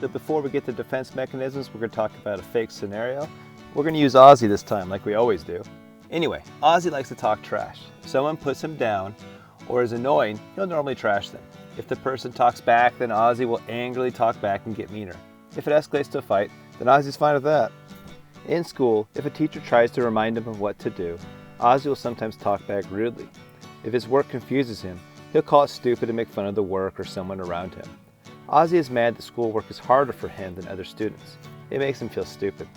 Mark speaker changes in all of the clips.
Speaker 1: But before we get to defense mechanisms, we're going to talk about a fake scenario. We're going to use Ozzie this time, like we always do. Anyway, Ozzie likes to talk trash. If someone puts him down or is annoying, he'll normally trash them. If the person talks back, then Ozzie will angrily talk back and get meaner. If it escalates to a fight, then Ozzie's fine with that. In school, if a teacher tries to remind him of what to do, Ozzie will sometimes talk back rudely. If his work confuses him, he'll call it stupid and make fun of the work or someone around him. Ozzie is mad that schoolwork is harder for him than other students. It makes him feel stupid.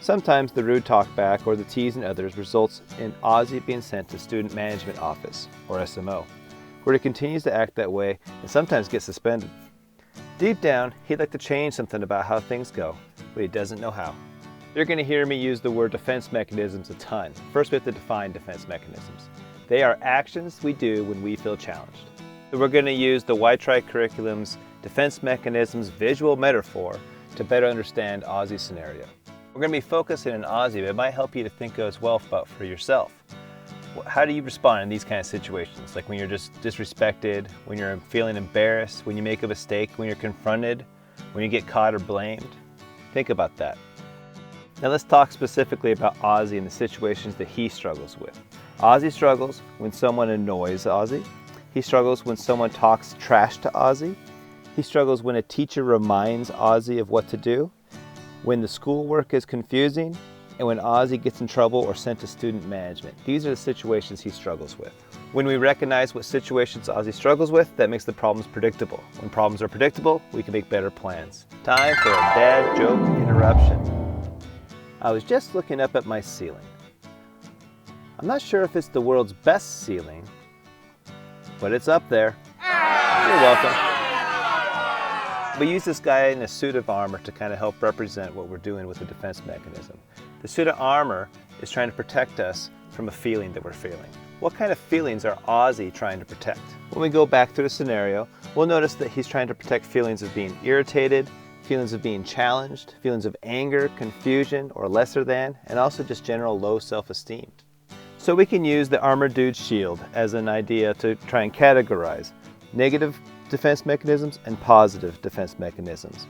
Speaker 1: Sometimes the rude talkback or the teasing others results in Ozzie being sent to Student Management Office, or SMO, where he continues to act that way and sometimes gets suspended. Deep down, he'd like to change something about how things go, but he doesn't know how. You're going to hear me use the word defense mechanisms a ton. First, we have to define defense mechanisms. They are actions we do when we feel challenged. So we're going to use the WhyTry curriculum's defense mechanisms visual metaphor to better understand Ozzie's scenario. We're going to be focusing on Ozzie, but it might help you to think as well about for yourself. How do you respond in these kind of situations? Like when you're just disrespected, when you're feeling embarrassed, when you make a mistake, when you're confronted, when you get caught or blamed? Think about that. Now let's talk specifically about Ozzie and the situations that he struggles with. Ozzie struggles when someone annoys Ozzie. He struggles when someone talks trash to Ozzie. He struggles when a teacher reminds Ozzie of what to do, when the schoolwork is confusing, and when Ozzie gets in trouble or sent to student management. These are the situations he struggles with. When we recognize what situations Ozzie struggles with, that makes the problems predictable. When problems are predictable, we can make better plans. Time for a dad joke interruption. I was just looking up at my ceiling. I'm not sure if it's the world's best ceiling, but it's up there. You're welcome. We use this guy in a suit of armor to kind of help represent what we're doing with the defense mechanism. The suit of armor is trying to protect us from a feeling that we're feeling. What kind of feelings are Ozzie trying to protect? When we go back through the scenario, we'll notice that he's trying to protect feelings of being irritated, feelings of being challenged, feelings of anger, confusion, or lesser than, and also just general low self-esteem. So we can use the armor dude shield as an idea to try and categorize negative defense mechanisms and positive defense mechanisms.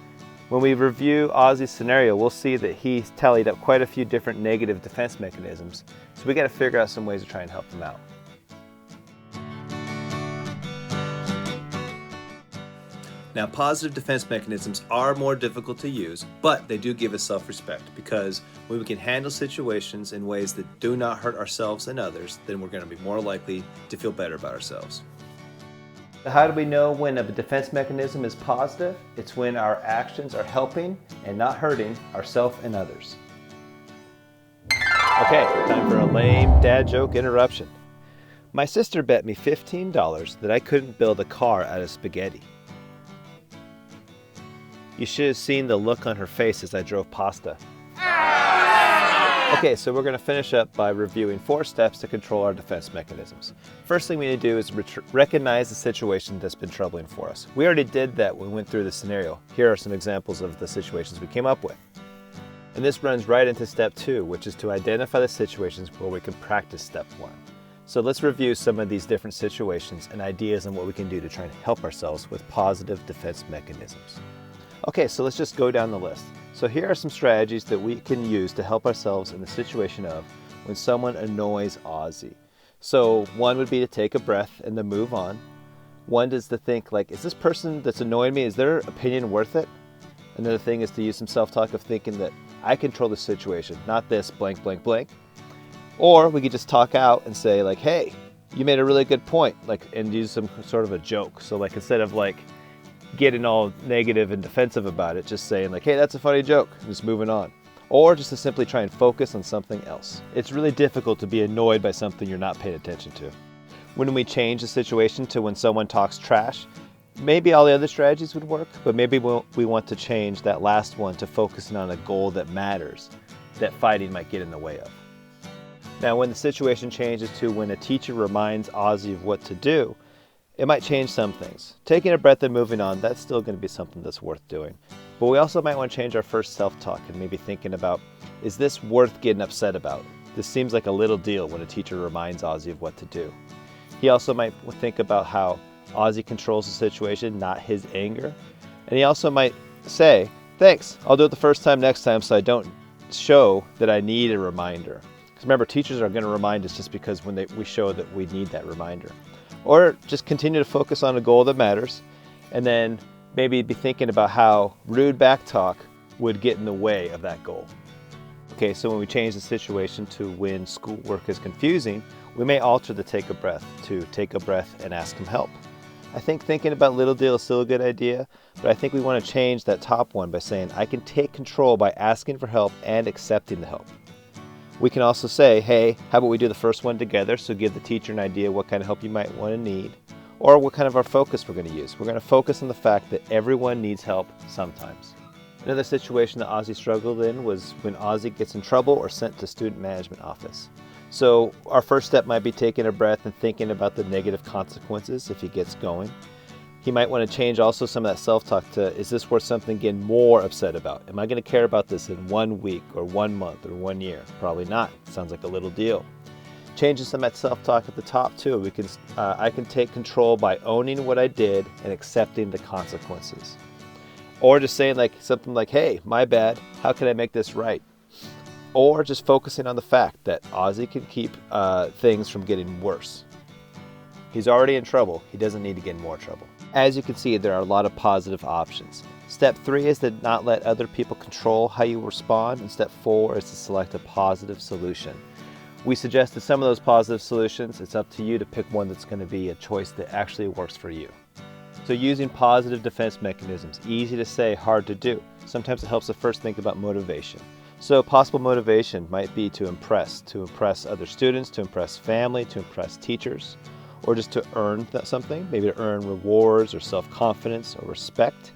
Speaker 1: When we review Ozzie's scenario, we'll see that he's tallied up quite a few different negative defense mechanisms. So we got to figure out some ways to try and help him out. Now, positive defense mechanisms are more difficult to use, but they do give us self-respect, because when we can handle situations in ways that do not hurt ourselves and others, then we're going to be more likely to feel better about ourselves. How do we know when a defense mechanism is positive? It's when our actions are helping and not hurting ourselves and others. Okay, time for a lame dad joke interruption. My sister bet me $15 that I couldn't build a car out of spaghetti. You should have seen the look on her face as I drove pasta. Okay, so we're going to finish up by reviewing 4 steps to control our defense mechanisms. First thing we need to do is recognize the situation that's been troubling for us. We already did that when we went through the scenario. Here are some examples of the situations we came up with. And this runs right into step 2, which is to identify the situations where we can practice step 1. So let's review some of these different situations and ideas on what we can do to try and help ourselves with positive defense mechanisms. Okay, so let's just go down the list. So here are some strategies that we can use to help ourselves in the situation of when someone annoys Ozzie. So one would be to take a breath and then move on. One is to think like, is this person that's annoying me, is their opinion worth it? Another thing is to use some self-talk of thinking that I control the situation, not this blank, blank, blank. Or we could just talk out and say like, hey, you made a really good point, like, and use some sort of a joke. So like instead of like getting all negative and defensive about it, just saying like, hey, that's a funny joke, and just moving on. Or just to simply try and focus on something else. It's really difficult to be annoyed by something you're not paying attention to. When we change the situation to when someone talks trash, maybe all the other strategies would work, but maybe we want to change that last one to focusing on a goal that matters, that fighting might get in the way of. Now, when the situation changes to when a teacher reminds Ozzie of what to do, it might change some things. Taking a breath and moving on, that's still going to be something that's worth doing. But we also might want to change our first self-talk and maybe thinking about, is this worth getting upset about? This seems like a little deal when a teacher reminds Ozzie of what to do. He also might think about how Ozzie controls the situation, not his anger. And he also might say, thanks, I'll do it the first time next time so I don't show that I need a reminder. Because remember, teachers are going to remind us just because when we show that we need that reminder. Or just continue to focus on a goal that matters, and then maybe be thinking about how rude back talk would get in the way of that goal. Okay, so when we change the situation to when schoolwork is confusing, we may alter the take a breath to take a breath and ask him help. I think thinking about little deal is still a good idea, but I think we want to change that top one by saying, I can take control by asking for help and accepting the help. We can also say, hey, how about we do the first one together, so give the teacher an idea what kind of help you might want to need, or what kind of our focus we're going to use. We're going to focus on the fact that everyone needs help sometimes. Another situation that Ozzie struggled in was when Ozzie gets in trouble or sent to student management office. So our first step might be taking a breath and thinking about the negative consequences if he gets going. He might want to change also some of that self-talk to, is this worth something getting more upset about? Am I going to care about this in 1 week or 1 month or 1 year? Probably not. Sounds like a little deal. Changing some of that self-talk at the top too. I can take control by owning what I did and accepting the consequences. Or just saying something like, hey, my bad, how can I make this right? Or just focusing on the fact that Ozzie can keep things from getting worse. He's already in trouble. He doesn't need to get in more trouble. As you can see, there are a lot of positive options. Step 3 is to not let other people control how you respond, and step 4 is to select a positive solution. We suggested some of those positive solutions. It's up to you to pick one that's going to be a choice that actually works for you. So using positive defense mechanisms, easy to say, hard to do. Sometimes it helps to first think about motivation. So possible motivation might be to impress other students, to impress family, to impress teachers, or just to earn something, maybe to earn rewards or self-confidence or respect.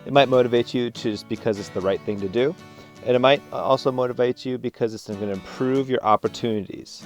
Speaker 1: It might motivate you just because it's the right thing to do. And it might also motivate you because it's going to improve your opportunities.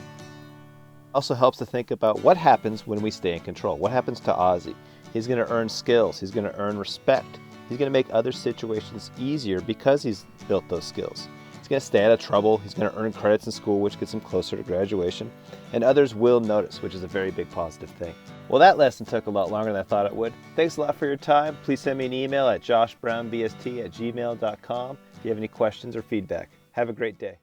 Speaker 1: Also helps to think about what happens when we stay in control. What happens to Ozzie? He's going to earn skills. He's going to earn respect. He's going to make other situations easier because he's built those skills. He's going to stay out of trouble. He's going to earn credits in school, which gets him closer to graduation. And others will notice, which is a very big positive thing. Well, that lesson took a lot longer than I thought it would. Thanks a lot for your time. Please send me an email at joshbrownbst@gmail.com if you have any questions or feedback. Have a great day.